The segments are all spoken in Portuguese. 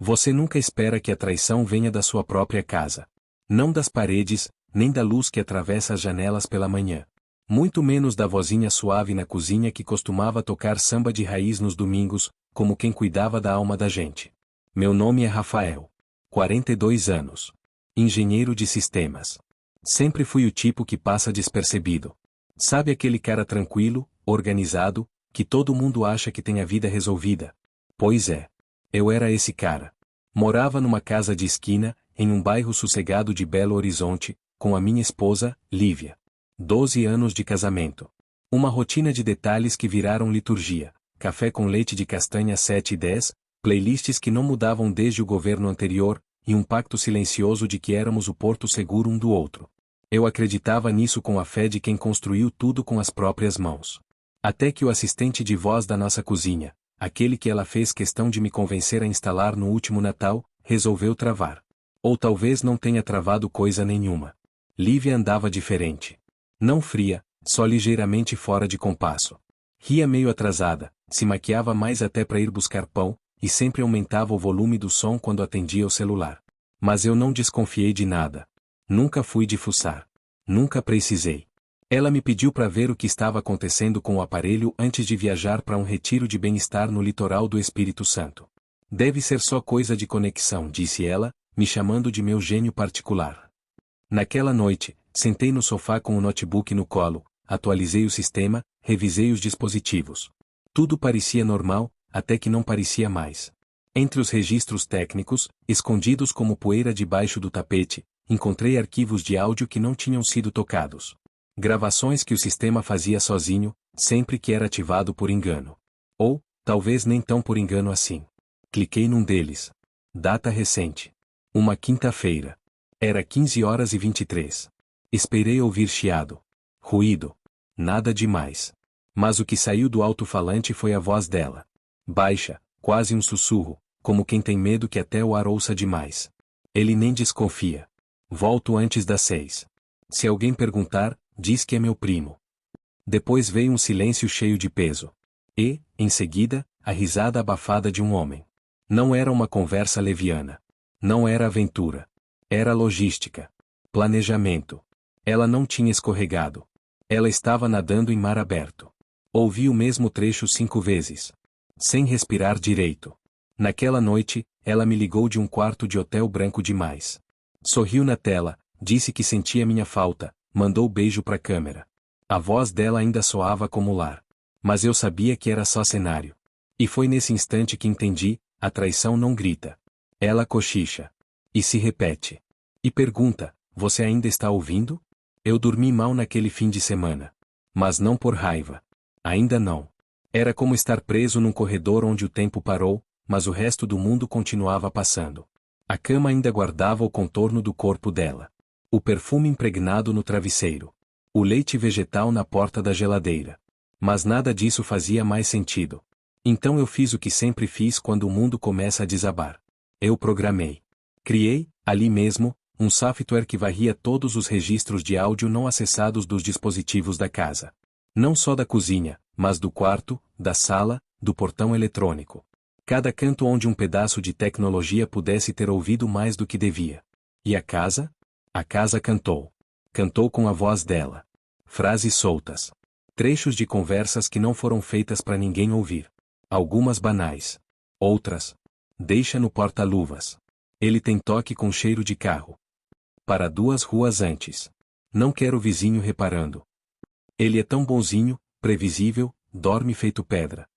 Você nunca espera que a traição venha da sua própria casa. Não das paredes, nem da luz que atravessa as janelas pela manhã. Muito menos da vozinha suave na cozinha que costumava tocar samba de raiz nos domingos, como quem cuidava da alma da gente. Meu nome é Rafael. 42 anos. Engenheiro de sistemas. Sempre fui o tipo que passa despercebido. Sabe aquele cara tranquilo, organizado, que todo mundo acha que tem a vida resolvida? Pois é. Eu era esse cara. Morava numa casa de esquina, em um bairro sossegado de Belo Horizonte, com a minha esposa, Lívia. 12 anos de casamento. Uma rotina de detalhes que viraram liturgia. Café com leite de castanha 7 e 10, playlists que não mudavam desde o governo anterior, e um pacto silencioso de que éramos o porto seguro um do outro. Eu acreditava nisso com a fé de quem construiu tudo com as próprias mãos. Até que o assistente de voz da nossa cozinha, aquele que ela fez questão de me convencer a instalar no último Natal, resolveu travar. Ou talvez não tenha travado coisa nenhuma. Lívia andava diferente. Não fria, só ligeiramente fora de compasso. Ria meio atrasada, se maquiava mais até para ir buscar pão, e sempre aumentava o volume do som quando atendia o celular. Mas eu não desconfiei de nada. Nunca fui de fuçar. Nunca precisei. Ela me pediu para ver o que estava acontecendo com o aparelho antes de viajar para um retiro de bem-estar no litoral do Espírito Santo. Deve ser só coisa de conexão, disse ela, me chamando de meu gênio particular. Naquela noite, sentei no sofá com o notebook no colo, atualizei o sistema, revisei os dispositivos. Tudo parecia normal, até que não parecia mais. Entre os registros técnicos, escondidos como poeira debaixo do tapete, encontrei arquivos de áudio que não tinham sido tocados. Gravações que o sistema fazia sozinho, sempre que era ativado por engano. Ou, talvez nem tão por engano assim. Cliquei num deles. Data recente. Uma quinta-feira. Era 15h23. Esperei ouvir chiado. Ruído. Nada demais. Mas o que saiu do alto-falante foi a voz dela. Baixa, quase um sussurro, como quem tem medo que até o ar ouça demais. Ele nem desconfia. Volto antes das 6. Se alguém perguntar, diz que é meu primo. Depois veio um silêncio cheio de peso. E, em seguida, a risada abafada de um homem. Não era uma conversa leviana. Não era aventura. Era logística. Planejamento. Ela não tinha escorregado. Ela estava nadando em mar aberto. Ouvi o mesmo trecho 5 vezes. Sem respirar direito. Naquela noite, ela me ligou de um quarto de hotel branco demais. Sorriu na tela, disse que sentia minha falta, mandou beijo pra câmera. A voz dela ainda soava como lar. Mas eu sabia que era só cenário. E foi nesse instante que entendi, a traição não grita. Ela cochicha. E se repete. E pergunta, você ainda está ouvindo? Eu dormi mal naquele fim de semana. Mas não por raiva. Ainda não. Era como estar preso num corredor onde o tempo parou, mas o resto do mundo continuava passando. A cama ainda guardava o contorno do corpo dela. O perfume impregnado no travesseiro. O leite vegetal na porta da geladeira. Mas nada disso fazia mais sentido. Então eu fiz o que sempre fiz quando o mundo começa a desabar. Eu programei. Criei, ali mesmo, um software que varria todos os registros de áudio não acessados dos dispositivos da casa. Não só da cozinha, mas do quarto, da sala, do portão eletrônico. Cada canto onde um pedaço de tecnologia pudesse ter ouvido mais do que devia. E a casa? A casa cantou. Cantou com a voz dela. Frases soltas. Trechos de conversas que não foram feitas para ninguém ouvir. Algumas banais. Outras. Deixa no porta-luvas. Ele tem toque com cheiro de carro. Para 2 ruas antes. Não quero vizinho reparando. Ele é tão bonzinho, previsível, dorme feito pedra.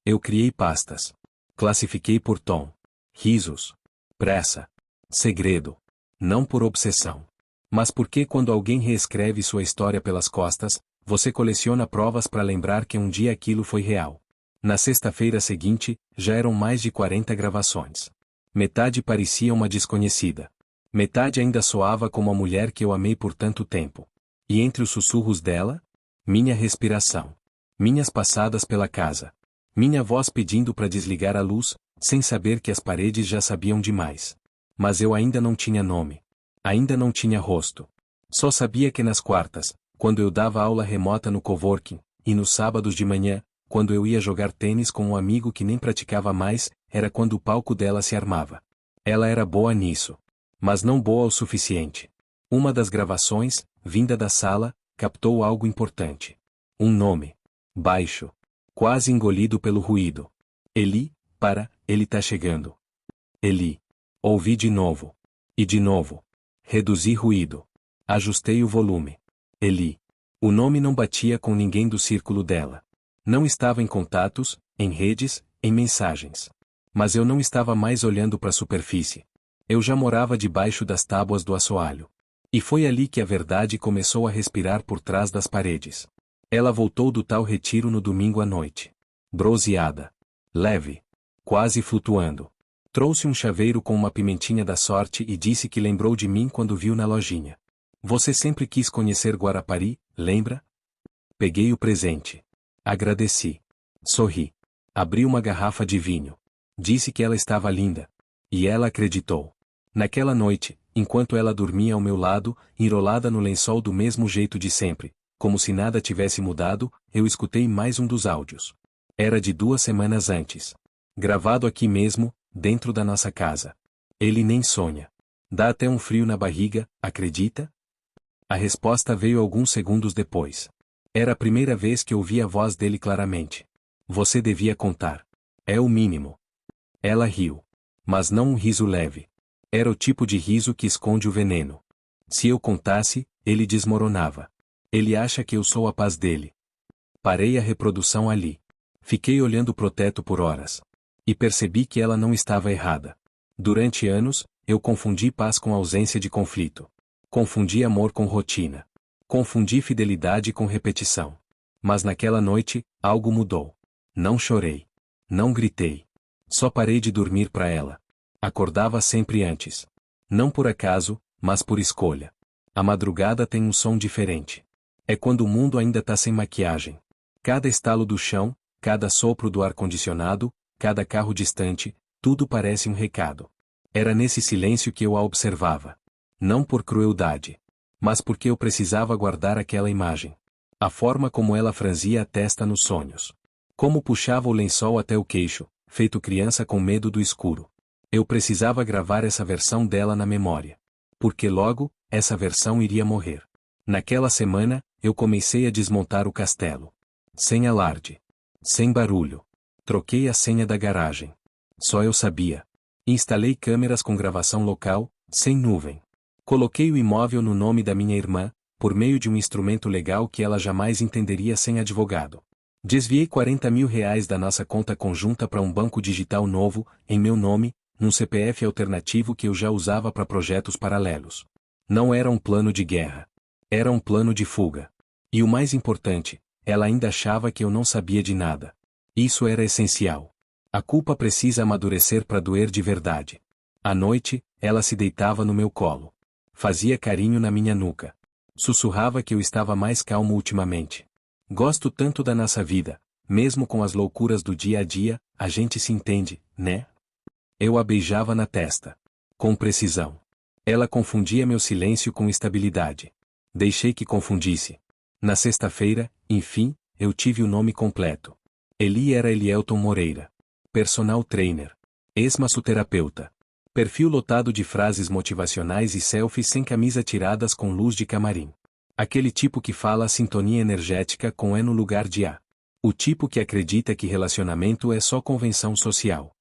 Eu criei pastas. Classifiquei por tom. Risos. Pressa. Segredo. Não por obsessão. Mas porque quando alguém reescreve sua história pelas costas, você coleciona provas para lembrar que um dia aquilo foi real. Na sexta-feira seguinte, já eram mais de 40 gravações. Metade parecia uma desconhecida. Metade ainda soava como a mulher que eu amei por tanto tempo. E entre os sussurros dela? Minha respiração. Minhas passadas pela casa. Minha voz pedindo para desligar a luz, sem saber que as paredes já sabiam demais. Mas eu ainda não tinha nome. Ainda não tinha rosto. Só sabia que nas quartas, quando eu dava aula remota no coworking, e nos sábados de manhã, quando eu ia jogar tênis com um amigo que nem praticava mais, era quando o palco dela se armava. Ela era boa nisso. Mas não boa o suficiente. Uma das gravações, vinda da sala, captou algo importante. Um nome. Baixo. Quase engolido pelo ruído. Eli, ele tá chegando. Eli. Ouvi de novo. E de novo. Reduzi ruído. Ajustei o volume. Eli. O nome não batia com ninguém do círculo dela. Não estava em contatos, em redes, em mensagens. Mas eu não estava mais olhando para a superfície. Eu já morava debaixo das tábuas do assoalho. E foi ali que a verdade começou a respirar por trás das paredes. Ela voltou do tal retiro no domingo à noite. Bronzeada. Leve. Quase flutuando. Trouxe um chaveiro com uma pimentinha da sorte e disse que lembrou de mim quando viu na lojinha. Você sempre quis conhecer Guarapari, lembra? Peguei o presente. Agradeci. Sorri. Abri uma garrafa de vinho. Disse que ela estava linda. E ela acreditou. Naquela noite, enquanto ela dormia ao meu lado, enrolada no lençol do mesmo jeito de sempre, como se nada tivesse mudado, eu escutei mais um dos áudios. Era de 2 semanas antes. Gravado aqui mesmo, dentro da nossa casa. Ele nem sonha. Dá até um frio na barriga, acredita? A resposta veio alguns segundos depois. Era a primeira vez que ouvi a voz dele claramente. Você devia contar. É o mínimo. Ela riu. Mas não um riso leve. Era o tipo de riso que esconde o veneno. Se eu contasse, ele desmoronava. Ele acha que eu sou a paz dele. Parei a reprodução ali. Fiquei olhando pro teto por horas. E percebi que ela não estava errada. Durante anos, eu confundi paz com ausência de conflito. Confundi amor com rotina. Confundi fidelidade com repetição. Mas naquela noite, algo mudou. Não chorei. Não gritei. Só parei de dormir para ela. Acordava sempre antes. Não por acaso, mas por escolha. A madrugada tem um som diferente. É quando o mundo ainda tá sem maquiagem. Cada estalo do chão, cada sopro do ar-condicionado, cada carro distante, tudo parece um recado. Era nesse silêncio que eu a observava. Não por crueldade. Mas porque eu precisava guardar aquela imagem. A forma como ela franzia a testa nos sonhos. Como puxava o lençol até o queixo, feito criança com medo do escuro. Eu precisava gravar essa versão dela na memória. Porque logo, essa versão iria morrer. Naquela semana, eu comecei a desmontar o castelo. Sem alarde. Sem barulho. Troquei a senha da garagem. Só eu sabia. Instalei câmeras com gravação local, sem nuvem. Coloquei o imóvel no nome da minha irmã, por meio de um instrumento legal que ela jamais entenderia sem advogado. Desviei R$ 40 mil da nossa conta conjunta para um banco digital novo, em meu nome, num CPF alternativo que eu já usava para projetos paralelos. Não era um plano de guerra. Era um plano de fuga. E o mais importante, ela ainda achava que eu não sabia de nada. Isso era essencial. A culpa precisa amadurecer para doer de verdade. À noite, ela se deitava no meu colo. Fazia carinho na minha nuca. Sussurrava que eu estava mais calmo ultimamente. Gosto tanto da nossa vida, mesmo com as loucuras do dia a dia, a gente se entende, né? Eu a beijava na testa. Com precisão. Ela confundia meu silêncio com estabilidade. Deixei que confundisse. Na sexta-feira, enfim, eu tive o nome completo. Eli era Elielton Moreira. Personal trainer. Ex-massoterapeuta. Perfil lotado de frases motivacionais e selfies sem camisa tiradas com luz de camarim. Aquele tipo que fala a sintonia energética com no lugar de a. O tipo que acredita que relacionamento é só convenção social.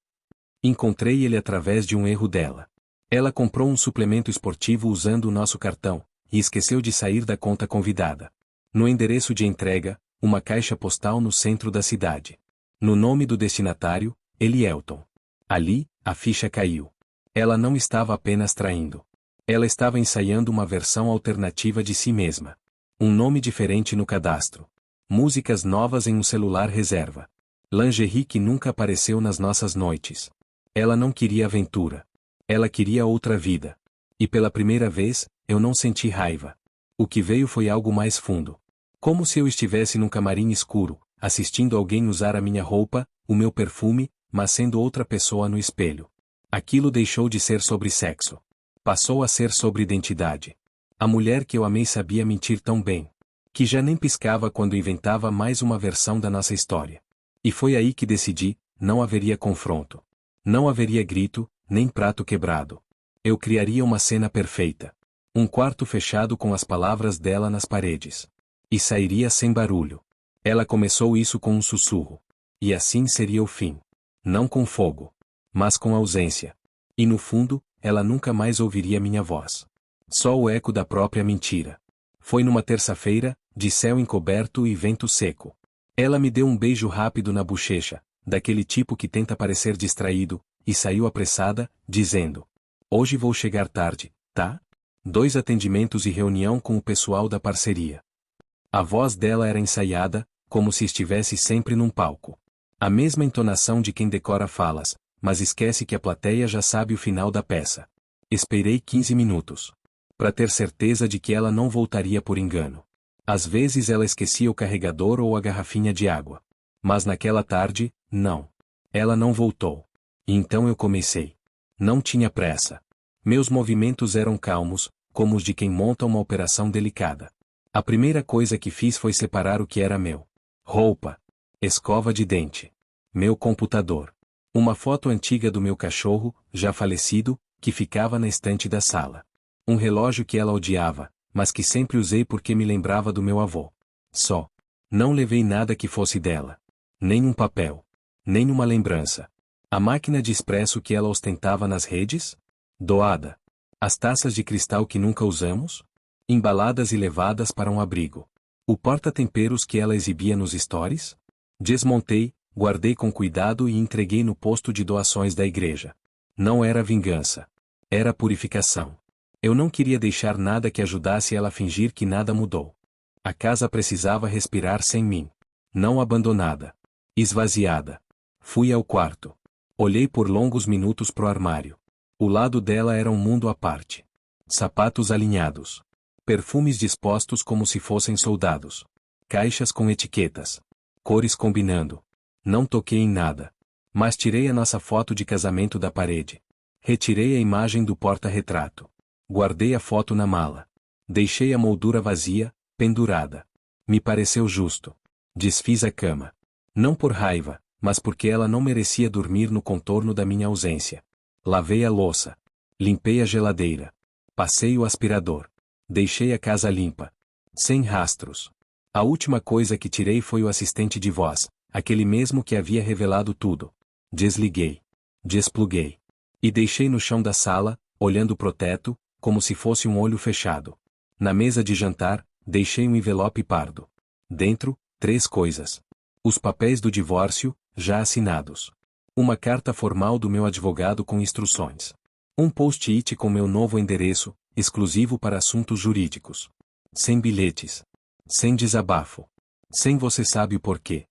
Encontrei ele através de um erro dela. Ela comprou um suplemento esportivo usando o nosso cartão, e esqueceu de sair da conta convidada. No endereço de entrega, uma caixa postal no centro da cidade. No nome do destinatário, Elielton. Ali, a ficha caiu. Ela não estava apenas traindo. Ela estava ensaiando uma versão alternativa de si mesma. Um nome diferente no cadastro. Músicas novas em um celular reserva. Lingerie que nunca apareceu nas nossas noites. Ela não queria aventura. Ela queria outra vida. E pela primeira vez, eu não senti raiva. O que veio foi algo mais fundo. Como se eu estivesse num camarim escuro, assistindo alguém usar a minha roupa, o meu perfume, mas sendo outra pessoa no espelho. Aquilo deixou de ser sobre sexo. Passou a ser sobre identidade. A mulher que eu amei sabia mentir tão bem. Que já nem piscava quando inventava mais uma versão da nossa história. E foi aí que decidi, não haveria confronto. Não haveria grito, nem prato quebrado. Eu criaria uma cena perfeita. Um quarto fechado com as palavras dela nas paredes. E sairia sem barulho. Ela começou isso com um sussurro. E assim seria o fim. Não com fogo, mas com ausência. E no fundo, ela nunca mais ouviria minha voz. Só o eco da própria mentira. Foi numa terça-feira, de céu encoberto e vento seco. Ela me deu um beijo rápido na bochecha, daquele tipo que tenta parecer distraído, e saiu apressada, dizendo: "Hoje vou chegar tarde, tá? 2 atendimentos e reunião com o pessoal da parceria." A voz dela era ensaiada, como se estivesse sempre num palco. A mesma entonação de quem decora falas, mas esquece que a plateia já sabe o final da peça. Esperei 15 minutos. Para ter certeza de que ela não voltaria por engano. Às vezes ela esquecia o carregador ou a garrafinha de água. Mas naquela tarde, não. Ela não voltou. E então eu comecei. Não tinha pressa. Meus movimentos eram calmos, como os de quem monta uma operação delicada. A primeira coisa que fiz foi separar o que era meu. Roupa. Escova de dente. Meu computador. Uma foto antiga do meu cachorro, já falecido, que ficava na estante da sala. Um relógio que ela odiava, mas que sempre usei porque me lembrava do meu avô. Só. Não levei nada que fosse dela. Nem um papel. Nem uma lembrança. A máquina de expresso que ela ostentava nas redes? Doada. As taças de cristal que nunca usamos? Embaladas e levadas para um abrigo. O porta-temperos que ela exibia nos stories? Desmontei, guardei com cuidado e entreguei no posto de doações da igreja. Não era vingança. Era purificação. Eu não queria deixar nada que ajudasse ela a fingir que nada mudou. A casa precisava respirar sem mim. Não abandonada. Esvaziada. Fui ao quarto. Olhei por longos minutos pro armário. O lado dela era um mundo à parte. Sapatos alinhados. Perfumes dispostos como se fossem soldados. Caixas com etiquetas. Cores combinando. Não toquei em nada. Mas tirei a nossa foto de casamento da parede. Retirei a imagem do porta-retrato. Guardei a foto na mala. Deixei a moldura vazia, pendurada. Me pareceu justo. Desfiz a cama. Não por raiva, mas porque ela não merecia dormir no contorno da minha ausência. Lavei a louça. Limpei a geladeira. Passei o aspirador. Deixei a casa limpa. Sem rastros. A última coisa que tirei foi o assistente de voz, aquele mesmo que havia revelado tudo. Desliguei. Despluguei. E deixei no chão da sala, olhando pro teto, como se fosse um olho fechado. Na mesa de jantar, deixei um envelope pardo. Dentro, 3 coisas. Os papéis do divórcio, já assinados. Uma carta formal do meu advogado com instruções. Um post-it com meu novo endereço, exclusivo para assuntos jurídicos. Sem bilhetes. Sem desabafo. Sem você sabe o porquê.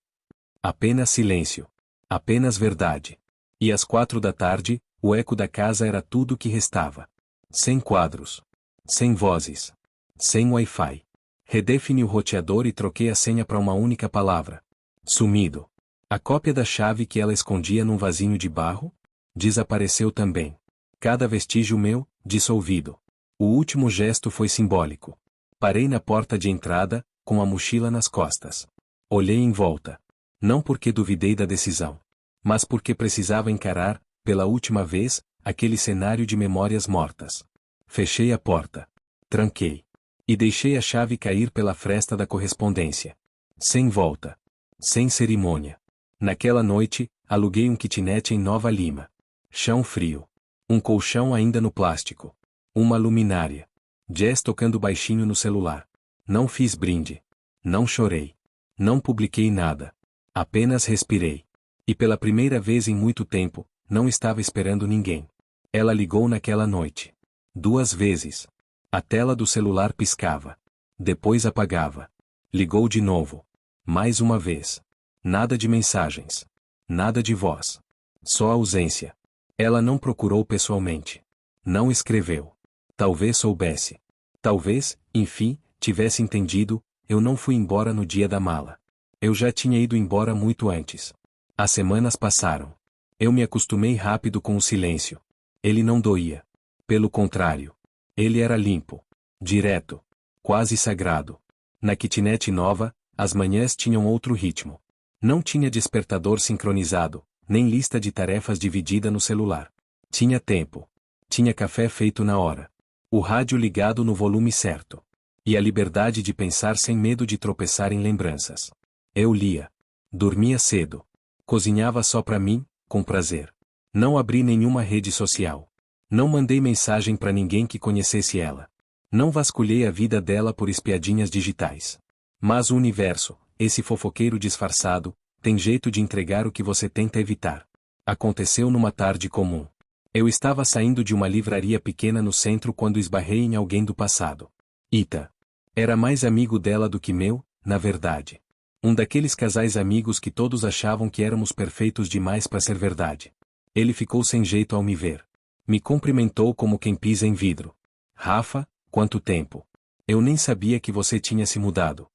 Apenas silêncio. Apenas verdade. E às 4 da tarde, o eco da casa era tudo que restava. Sem quadros. Sem vozes. Sem Wi-Fi. Redefini o roteador e troquei a senha para uma única palavra. Sumido. A cópia da chave que ela escondia num vasinho de barro? Desapareceu também. Cada vestígio meu, dissolvido. O último gesto foi simbólico. Parei na porta de entrada, com a mochila nas costas. Olhei em volta. Não porque duvidei da decisão. Mas porque precisava encarar, pela última vez, aquele cenário de memórias mortas. Fechei a porta. Tranquei. E deixei a chave cair pela fresta da correspondência. Sem volta. Sem cerimônia. Naquela noite, aluguei um kitnet em Nova Lima. Chão frio. Um colchão ainda no plástico. Uma luminária. Jazz tocando baixinho no celular. Não fiz brinde. Não chorei. Não publiquei nada. Apenas respirei. E pela primeira vez em muito tempo, não estava esperando ninguém. Ela ligou naquela noite. 2 vezes. A tela do celular piscava. Depois apagava. Ligou de novo. Mais uma vez. Nada de mensagens. Nada de voz. Só ausência. Ela não procurou pessoalmente. Não escreveu. Talvez soubesse. Talvez, enfim, tivesse entendido, eu não fui embora no dia da mala. Eu já tinha ido embora muito antes. As semanas passaram. Eu me acostumei rápido com o silêncio. Ele não doía. Pelo contrário. Ele era limpo. Direto. Quase sagrado. Na kitnet nova, as manhãs tinham outro ritmo. Não tinha despertador sincronizado, nem lista de tarefas dividida no celular. Tinha tempo. Tinha café feito na hora. O rádio ligado no volume certo. E a liberdade de pensar sem medo de tropeçar em lembranças. Eu lia. Dormia cedo. Cozinhava só pra mim, com prazer. Não abri nenhuma rede social. Não mandei mensagem pra ninguém que conhecesse ela. Não vasculhei a vida dela por espiadinhas digitais. Mas o universo, esse fofoqueiro disfarçado, tem jeito de entregar o que você tenta evitar. Aconteceu numa tarde comum. Eu estava saindo de uma livraria pequena no centro quando esbarrei em alguém do passado. Ita. Era mais amigo dela do que meu, na verdade. Um daqueles casais amigos que todos achavam que éramos perfeitos demais para ser verdade. Ele ficou sem jeito ao me ver. Me cumprimentou como quem pisa em vidro. Rafa, quanto tempo? Eu nem sabia que você tinha se mudado.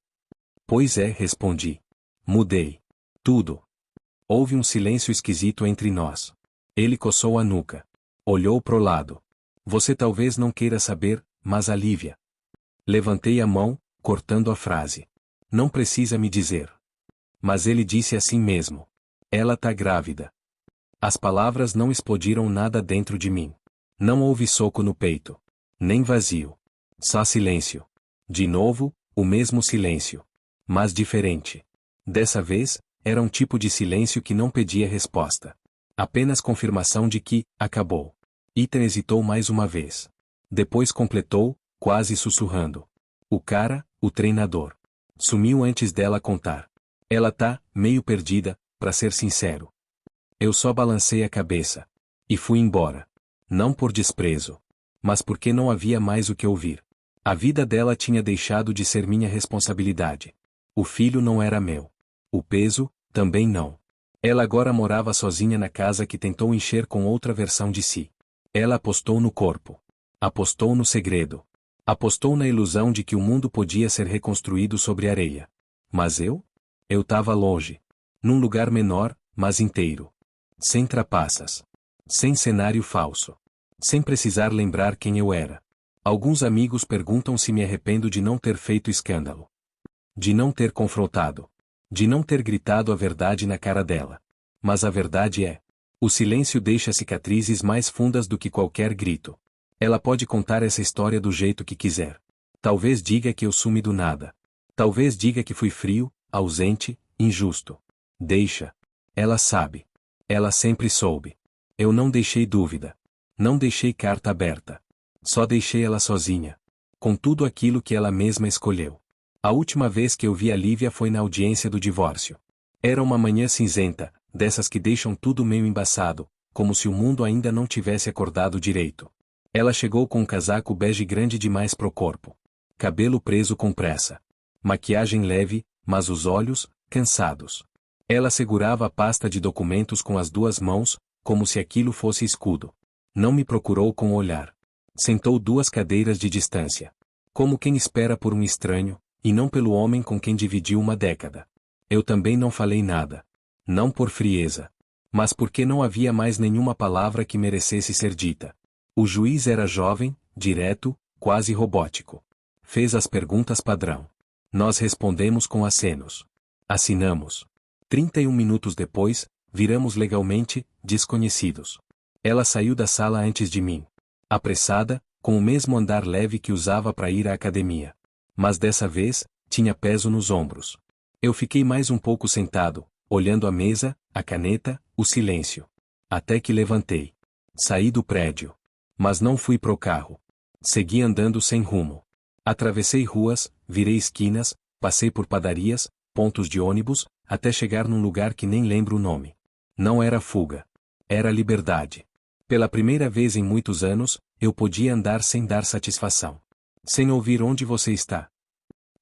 Pois é, respondi. Mudei. Tudo. Houve um silêncio esquisito entre nós. Ele coçou a nuca. Olhou pro lado. Você talvez não queira saber, mas a Lívia. Levantei a mão, cortando a frase. Não precisa me dizer. Mas ele disse assim mesmo. Ela tá grávida. As palavras não explodiram nada dentro de mim. Não houve soco no peito. Nem vazio. Só silêncio. De novo, o mesmo silêncio. Mas diferente. Dessa vez, era um tipo de silêncio que não pedia resposta. Apenas confirmação de que, acabou. Ethan hesitou mais uma vez. Depois completou, quase sussurrando. O cara, o treinador. Sumiu antes dela contar. Ela tá, meio perdida, pra ser sincero. Eu só balancei a cabeça. E fui embora. Não por desprezo. Mas porque não havia mais o que ouvir. A vida dela tinha deixado de ser minha responsabilidade. O filho não era meu. O peso, também não. Ela agora morava sozinha na casa que tentou encher com outra versão de si. Ela apostou no corpo. Apostou no segredo. Apostou na ilusão de que o mundo podia ser reconstruído sobre areia. Mas eu? Eu tava longe. Num lugar menor, mas inteiro. Sem trapaças. Sem cenário falso. Sem precisar lembrar quem eu era. Alguns amigos perguntam se me arrependo de não ter feito escândalo. De não ter confrontado. De não ter gritado a verdade na cara dela. Mas a verdade é: o silêncio deixa cicatrizes mais fundas do que qualquer grito. Ela pode contar essa história do jeito que quiser. Talvez diga que eu sumi do nada. Talvez diga que fui frio, ausente, injusto. Deixa. Ela sabe. Ela sempre soube. Eu não deixei dúvida. Não deixei carta aberta. Só deixei ela sozinha. Com tudo aquilo que ela mesma escolheu. A última vez que eu vi a Lívia foi na audiência do divórcio. Era uma manhã cinzenta, dessas que deixam tudo meio embaçado, como se o mundo ainda não tivesse acordado direito. Ela chegou com um casaco bege grande demais pro corpo. Cabelo preso com pressa. Maquiagem leve, mas os olhos, cansados. Ela segurava a pasta de documentos com as duas mãos, como se aquilo fosse escudo. Não me procurou com o olhar. Sentou 2 cadeiras de distância. Como quem espera por um estranho, e não pelo homem com quem dividiu uma década. Eu também não falei nada. Não por frieza. Mas porque não havia mais nenhuma palavra que merecesse ser dita. O juiz era jovem, direto, quase robótico. Fez as perguntas padrão. Nós respondemos com acenos. Assinamos. 31 minutos depois, viramos legalmente, desconhecidos. Ela saiu da sala antes de mim. Apressada, com o mesmo andar leve que usava para ir à academia. Mas dessa vez, tinha peso nos ombros. Eu fiquei mais um pouco sentado, olhando a mesa, a caneta, o silêncio. Até que levantei. Saí do prédio. Mas não fui pro carro. Segui andando sem rumo. Atravessei ruas, virei esquinas, passei por padarias, pontos de ônibus, até chegar num lugar que nem lembro o nome. Não era fuga. Era liberdade. Pela primeira vez em muitos anos, eu podia andar sem dar satisfação. Sem ouvir onde você está.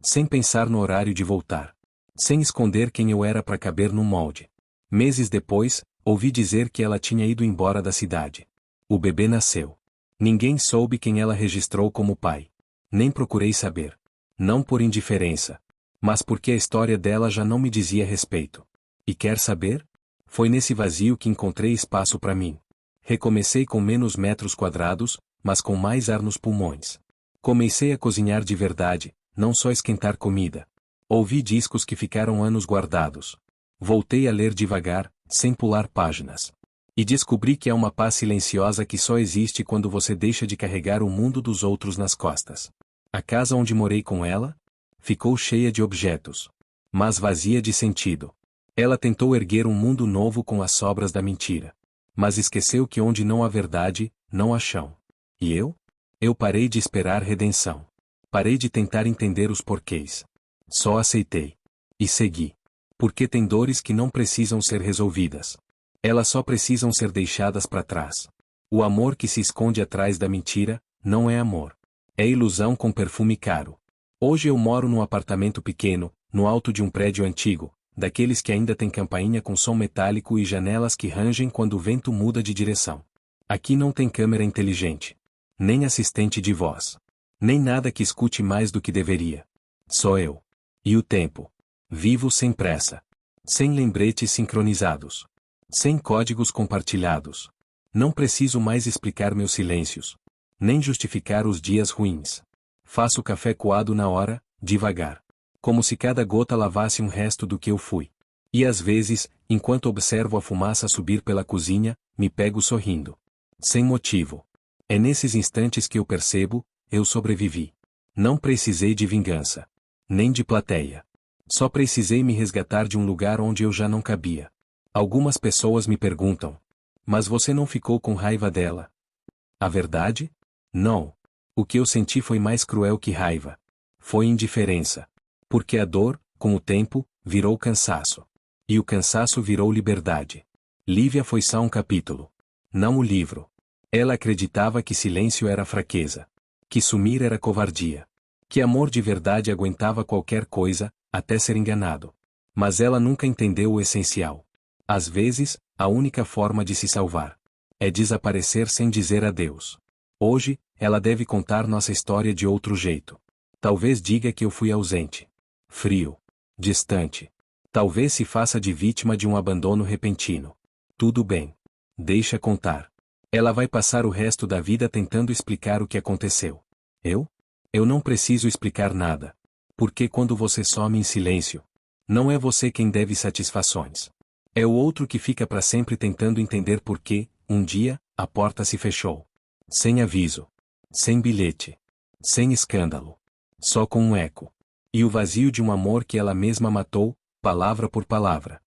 Sem pensar no horário de voltar. Sem esconder quem eu era para caber num molde. Meses depois, ouvi dizer que ela tinha ido embora da cidade. O bebê nasceu. Ninguém soube quem ela registrou como pai. Nem procurei saber. Não por indiferença. Mas porque a história dela já não me dizia respeito. E quer saber? Foi nesse vazio que encontrei espaço para mim. Recomecei com menos metros quadrados, mas com mais ar nos pulmões. Comecei a cozinhar de verdade, não só esquentar comida. Ouvi discos que ficaram anos guardados. Voltei a ler devagar, sem pular páginas. E descobri que é uma paz silenciosa que só existe quando você deixa de carregar o mundo dos outros nas costas. A casa onde morei com ela ficou cheia de objetos, mas vazia de sentido. Ela tentou erguer um mundo novo com as sobras da mentira. Mas esqueceu que onde não há verdade, não há chão. E eu? Eu parei de esperar redenção. Parei de tentar entender os porquês. Só aceitei. E segui. Porque tem dores que não precisam ser resolvidas. Elas só precisam ser deixadas para trás. O amor que se esconde atrás da mentira, não é amor. É ilusão com perfume caro. Hoje eu moro num apartamento pequeno, no alto de um prédio antigo, daqueles que ainda tem campainha com som metálico e janelas que rangem quando o vento muda de direção. Aqui não tem câmera inteligente. Nem assistente de voz. Nem nada que escute mais do que deveria. Só eu. E o tempo. Vivo sem pressa. Sem lembretes sincronizados. Sem códigos compartilhados. Não preciso mais explicar meus silêncios. Nem justificar os dias ruins. Faço café coado na hora, devagar. Como se cada gota lavasse um resto do que eu fui. E às vezes, enquanto observo a fumaça subir pela cozinha, me pego sorrindo. Sem motivo. É nesses instantes que eu percebo, eu sobrevivi. Não precisei de vingança. Nem de plateia. Só precisei me resgatar de um lugar onde eu já não cabia. Algumas pessoas me perguntam: mas você não ficou com raiva dela? A verdade? Não. O que eu senti foi mais cruel que raiva. Foi indiferença. Porque a dor, com o tempo, virou cansaço. E o cansaço virou liberdade. Lívia foi só um capítulo. Não o livro. Ela acreditava que silêncio era fraqueza. Que sumir era covardia. Que amor de verdade aguentava qualquer coisa, até ser enganado. Mas ela nunca entendeu o essencial. Às vezes, a única forma de se salvar é desaparecer sem dizer adeus. Hoje, ela deve contar nossa história de outro jeito. Talvez diga que eu fui ausente. Frio. Distante. Talvez se faça de vítima de um abandono repentino. Tudo bem. Deixa contar. Ela vai passar o resto da vida tentando explicar o que aconteceu. Eu? Eu não preciso explicar nada. Porque quando você some em silêncio, não é você quem deve satisfações. É o outro que fica para sempre tentando entender por que, um dia, a porta se fechou. Sem aviso. Sem bilhete. Sem escândalo. Só com um eco. E o vazio de um amor que ela mesma matou, palavra por palavra.